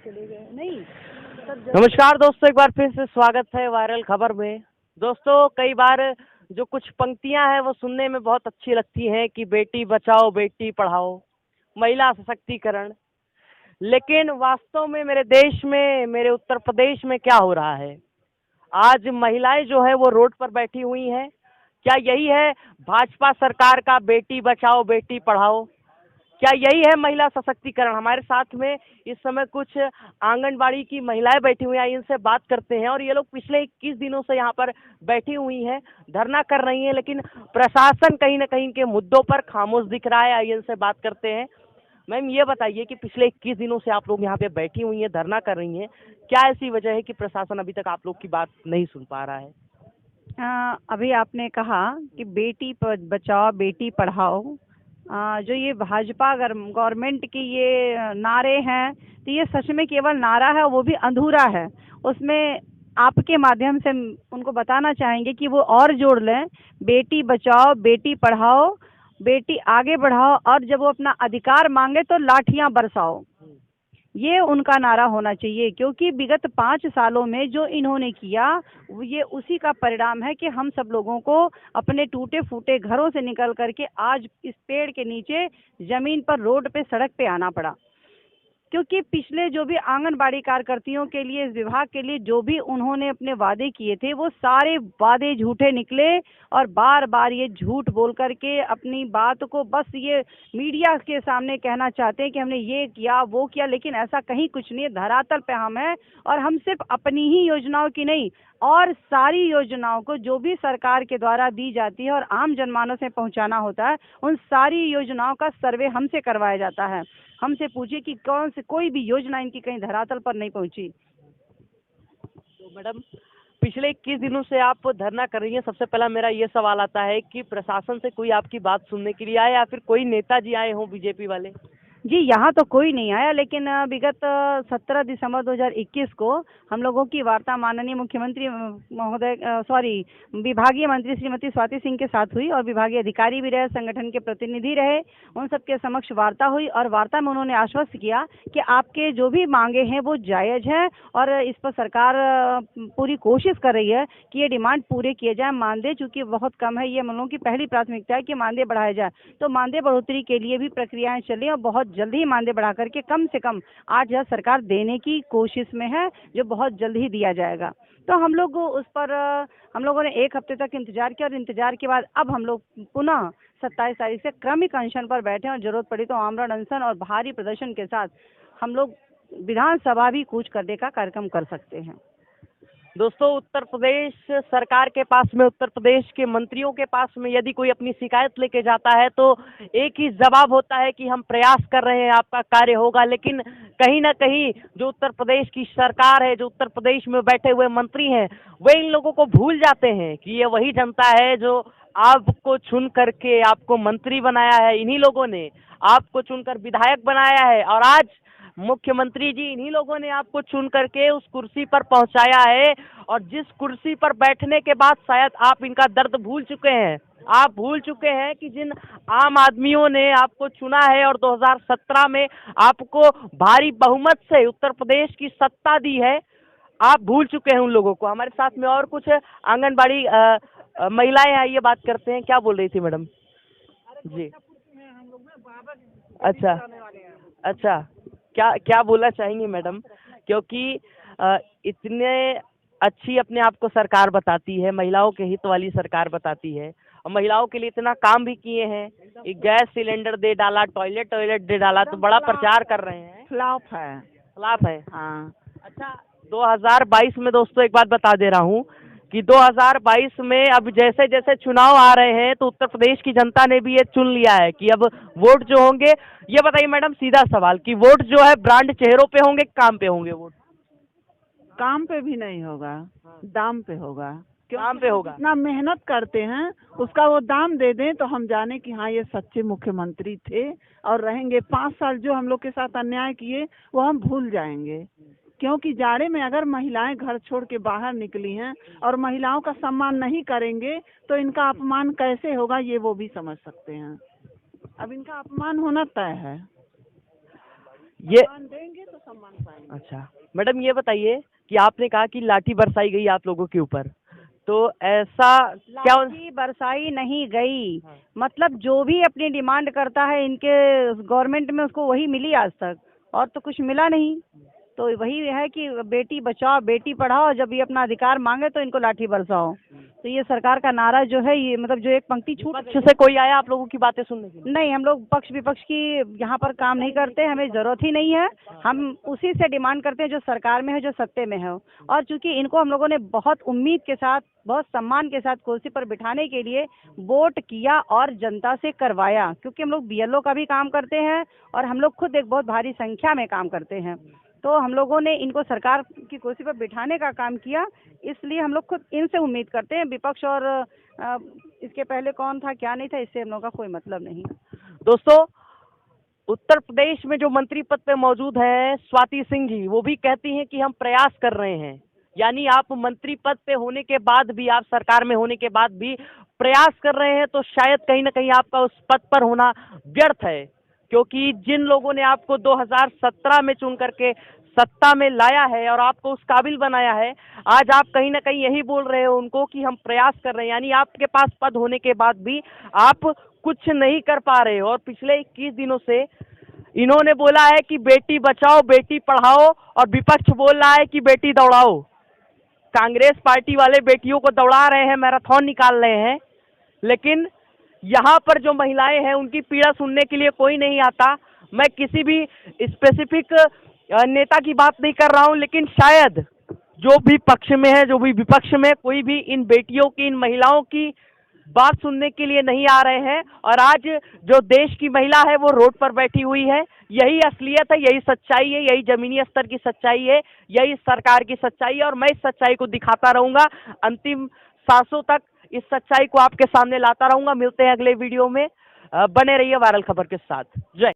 चले गए नहीं। नमस्कार दोस्तों, एक बार फिर से स्वागत है वायरल खबर में। दोस्तों, कई बार जो कुछ पंक्तियां हैं वो सुनने में बहुत अच्छी लगती हैं कि बेटी बचाओ बेटी पढ़ाओ, महिला सशक्तिकरण। लेकिन वास्तव में मेरे देश में, मेरे उत्तर प्रदेश में क्या हो रहा है? आज महिलाएं जो है वो रोड पर बैठी हुई हैं। क्या यही है भाजपा सरकार का बेटी बचाओ बेटी पढ़ाओ? क्या यही है महिला सशक्तिकरण? हमारे साथ में इस समय कुछ आंगनबाड़ी की महिलाएं बैठी हुई हैं, इनसे बात करते हैं। और ये लोग पिछले 21 दिनों से यहाँ पर बैठी हुई हैं, धरना कर रही हैं, लेकिन प्रशासन कहीं ना कहीं के मुद्दों पर खामोश दिख रहा है। आइए इनसे बात करते हैं। मैम, ये बताइए कि पिछले 21 दिनों से आप लोग यहाँ पे बैठी हुई हैं, धरना कर रही हैं, क्या ऐसी वजह है कि प्रशासन अभी तक आप लोग की बात नहीं सुन पा रहा है? अभी आपने कहा कि बेटी बचाओ बेटी पढ़ाओ। जो ये भाजपा गवर्नमेंट की ये नारे हैं, तो ये सच में केवल नारा है, वो भी अधूरा है। उसमें आपके माध्यम से उनको बताना चाहेंगे कि वो और जोड़ लें, बेटी बचाओ बेटी पढ़ाओ, बेटी आगे बढ़ाओ, और जब वो अपना अधिकार मांगे तो लाठियां बरसाओ। ये उनका नारा होना चाहिए, क्योंकि विगत 5 सालों में जो इन्होंने किया ये उसी का परिणाम है कि हम सब लोगों को अपने टूटे फूटे घरों से निकल करके आज इस पेड़ के नीचे जमीन पर, रोड पे, सड़क पे आना पड़ा। क्योंकि पिछले जो भी आंगनबाड़ी कार्यकर्तियों के लिए, इस विभाग के लिए जो भी उन्होंने अपने वादे किए थे, वो सारे वादे झूठे निकले। और बार बार ये झूठ बोल करके अपनी बात को बस ये मीडिया के सामने कहना चाहते हैं कि हमने ये किया वो किया, लेकिन ऐसा कहीं कुछ नहीं है। धरातल पे हम हैं, और हम सिर्फ अपनी ही योजनाओं की नहीं, और सारी योजनाओं को जो भी सरकार के द्वारा दी जाती है और आम जनमानस में पहुंचाना होता है, उन सारी योजनाओं का सर्वे हमसे करवाया जाता है। हमसे पूछिए कि कौन से कोई भी योजना इनकी कहीं धरातल पर नहीं पहुंची। तो मैडम, पिछले 21 दिनों से आप धरना कर रही हैं। सबसे पहला मेरा ये सवाल आता है कि प्रशासन से कोई आपकी बात सुनने के लिए आए या फिर कोई नेताजी आए हों बीजेपी वाले? जी, यहाँ तो कोई नहीं आया, लेकिन विगत 17 दिसंबर 2021 को हम लोगों की वार्ता माननीय मुख्यमंत्री महोदय, विभागीय मंत्री श्रीमती स्वाति सिंह के साथ हुई, और विभागीय अधिकारी भी रहे, संगठन के प्रतिनिधि रहे। उन सबके समक्ष वार्ता हुई, और वार्ता में उन्होंने आश्वस्त किया कि आपके जो भी मांगे हैं वो जायज़ हैं, और इस पर सरकार पूरी कोशिश कर रही है कि ये डिमांड पूरे किए जाए। मानदेय चूँकि बहुत कम है, ये हम लोगों की पहली प्राथमिकता है कि मानदेय बढ़ाया जाए। तो मानदेय बढ़ोतरी के लिए भी प्रक्रियाएं चली, और बहुत जल्दी ही मानदेय बढ़ा करके कम से कम 8,000 सरकार देने की कोशिश में है, जो बहुत जल्द ही दिया जाएगा। तो हम लोग उस पर हम लोगों ने 1 हफ्ते तक इंतजार किया, और इंतजार के बाद अब हम लोग पुनः 27 तारीख से क्रमिक अनशन पर बैठे, और जरूरत पड़ी तो आमरण अनशन और भारी प्रदर्शन के साथ हम लोग विधानसभा भी कूच करने का कार्यक्रम कर सकते हैं। दोस्तों, उत्तर प्रदेश सरकार के पास में, उत्तर प्रदेश के मंत्रियों के पास में यदि कोई अपनी शिकायत लेके जाता है तो एक ही जवाब होता है कि हम प्रयास कर रहे हैं, आपका कार्य होगा। लेकिन कहीं ना कहीं जो उत्तर प्रदेश की सरकार है, जो उत्तर प्रदेश में बैठे हुए मंत्री हैं, वे इन लोगों को भूल जाते हैं कि ये वही जनता है जो आपको चुन करके आपको मंत्री बनाया है। इन्हीं लोगों ने आपको चुनकर विधायक बनाया है, और आज मुख्यमंत्री जी, इन्हीं लोगों ने आपको चुन करके उस कुर्सी पर पहुंचाया है। और जिस कुर्सी पर बैठने के बाद शायद आप इनका दर्द भूल चुके हैं। आप भूल चुके हैं कि जिन आम आदमियों ने आपको चुना है और 2017 में आपको भारी बहुमत से उत्तर प्रदेश की सत्ता दी है, आप भूल चुके हैं उन लोगों को। हमारे साथ में और कुछ आंगनबाड़ी महिलाएं हैं, ये बात करते हैं। क्या बोल रही थी मैडम जी? अच्छा अच्छा, क्या क्या बोलना चाहेंगी मैडम? क्योंकि इतने अच्छी अपने आप को सरकार बताती है, महिलाओं के हित वाली सरकार बताती है, और महिलाओं के लिए इतना काम भी किए हैं। एक गैस सिलेंडर दे डाला, टॉयलेट दे डाला, तो बड़ा प्रचार कर रहे हैं। खिलाफ है। हाँ। अच्छा, 2022 में दोस्तों एक बात बता दे रहा हूँ कि 2022 में अब जैसे जैसे चुनाव आ रहे हैं तो उत्तर प्रदेश की जनता ने भी ये चुन लिया है कि अब वोट जो होंगे, ये बताइए मैडम, सीधा सवाल, कि वोट जो है ब्रांड चेहरों पे होंगे, काम पे होंगे वोट? काम पे भी नहीं होगा, दाम पे होगा। काम पे होगा। इतना मेहनत करते हैं, उसका वो दाम दे दें तो हम जाने कि हाँ ये सच्चे मुख्यमंत्री थे और रहेंगे। 5 साल जो हम लोग के साथ अन्याय किए वो हम भूल जाएंगे। क्योंकि जाड़े में अगर महिलाएं घर छोड़ के बाहर निकली हैं और महिलाओं का सम्मान नहीं करेंगे तो इनका अपमान कैसे होगा, ये वो भी समझ सकते हैं। अब इनका अपमान होना तय है। ये देंगे तो सम्मान पाएंगे। अच्छा मैडम, ये बताइए कि आपने कहा कि लाठी बरसाई गई आप लोगों के ऊपर, तो ऐसा क्या? लाठी बरसाई नहीं गई, मतलब जो भी अपनी डिमांड करता है इनके गवर्नमेंट में उसको वही मिली आज तक, और तो कुछ मिला नहीं। तो वही है कि बेटी बचाओ बेटी पढ़ाओ, जब ये अपना अधिकार मांगे तो इनको लाठी बरसाओ। तो ये सरकार का नारा जो है, ये मतलब जो एक पंक्ति छूट पक्ष से कोई आया आप लोगों की बातें सुनने के लिए? नहीं, हम लोग पक्ष विपक्ष की यहाँ पर काम नहीं करते, हमें जरूरत ही नहीं है। हम उसी से डिमांड करते हैं जो सरकार में है, जो सत्ते में है। और चूंकि इनको हम लोगों ने बहुत उम्मीद के साथ, बहुत सम्मान के साथ कुर्सी पर बिठाने के लिए वोट किया और जनता से करवाया, क्योंकि हम लोग बीएलओ का भी काम करते हैं और हम लोग खुद एक बहुत भारी संख्या में काम करते हैं। तो हम लोगों ने इनको सरकार की कुर्सी पर बिठाने का काम किया, इसलिए हम लोग खुद इनसे उम्मीद करते हैं। विपक्ष और इसके पहले कौन था क्या नहीं था, इससे हम लोगों का कोई मतलब नहीं। दोस्तों, उत्तर प्रदेश में जो मंत्री पद पे मौजूद है स्वाति सिंह जी, वो भी कहती हैं कि हम प्रयास कर रहे हैं। यानी आप मंत्री पद पे होने के बाद भी, आप सरकार में होने के बाद भी प्रयास कर रहे हैं, तो शायद कहीं ना कहीं आपका उस पद पर होना व्यर्थ है, क्योंकि जिन लोगों ने आपको 2017 में चुन करके सत्ता में लाया है और आपको उस काबिल बनाया है, आज आप कहीं ना कहीं यही बोल रहे हो उनको कि हम प्रयास कर रहे हैं। यानी आपके पास पद होने के बाद भी आप कुछ नहीं कर पा रहे हो। और पिछले 21 दिनों से इन्होंने बोला है कि बेटी बचाओ बेटी पढ़ाओ, और विपक्ष बोल रहा है कि बेटी दौड़ाओ। कांग्रेस पार्टी वाले बेटियों को दौड़ा रहे हैं, मैराथन निकाल रहे हैं, लेकिन यहाँ पर जो महिलाएं हैं उनकी पीड़ा सुनने के लिए कोई नहीं आता। मैं किसी भी स्पेसिफिक नेता की बात नहीं कर रहा हूँ, लेकिन शायद जो भी पक्ष में है, जो भी विपक्ष में, कोई भी इन बेटियों की, इन महिलाओं की बात सुनने के लिए नहीं आ रहे हैं। और आज जो देश की महिला है वो रोड पर बैठी हुई है। यही असलियत है, यही सच्चाई है, यही जमीनी स्तर की सच्चाई है, यही सरकार की सच्चाई है। और मैं इस सच्चाई को दिखाता रहूंगा अंतिम सांसों तक, इस सच्चाई को आपके सामने लाता रहूंगा। मिलते हैं अगले वीडियो में, बने रहिए वायरल खबर के साथ। जय।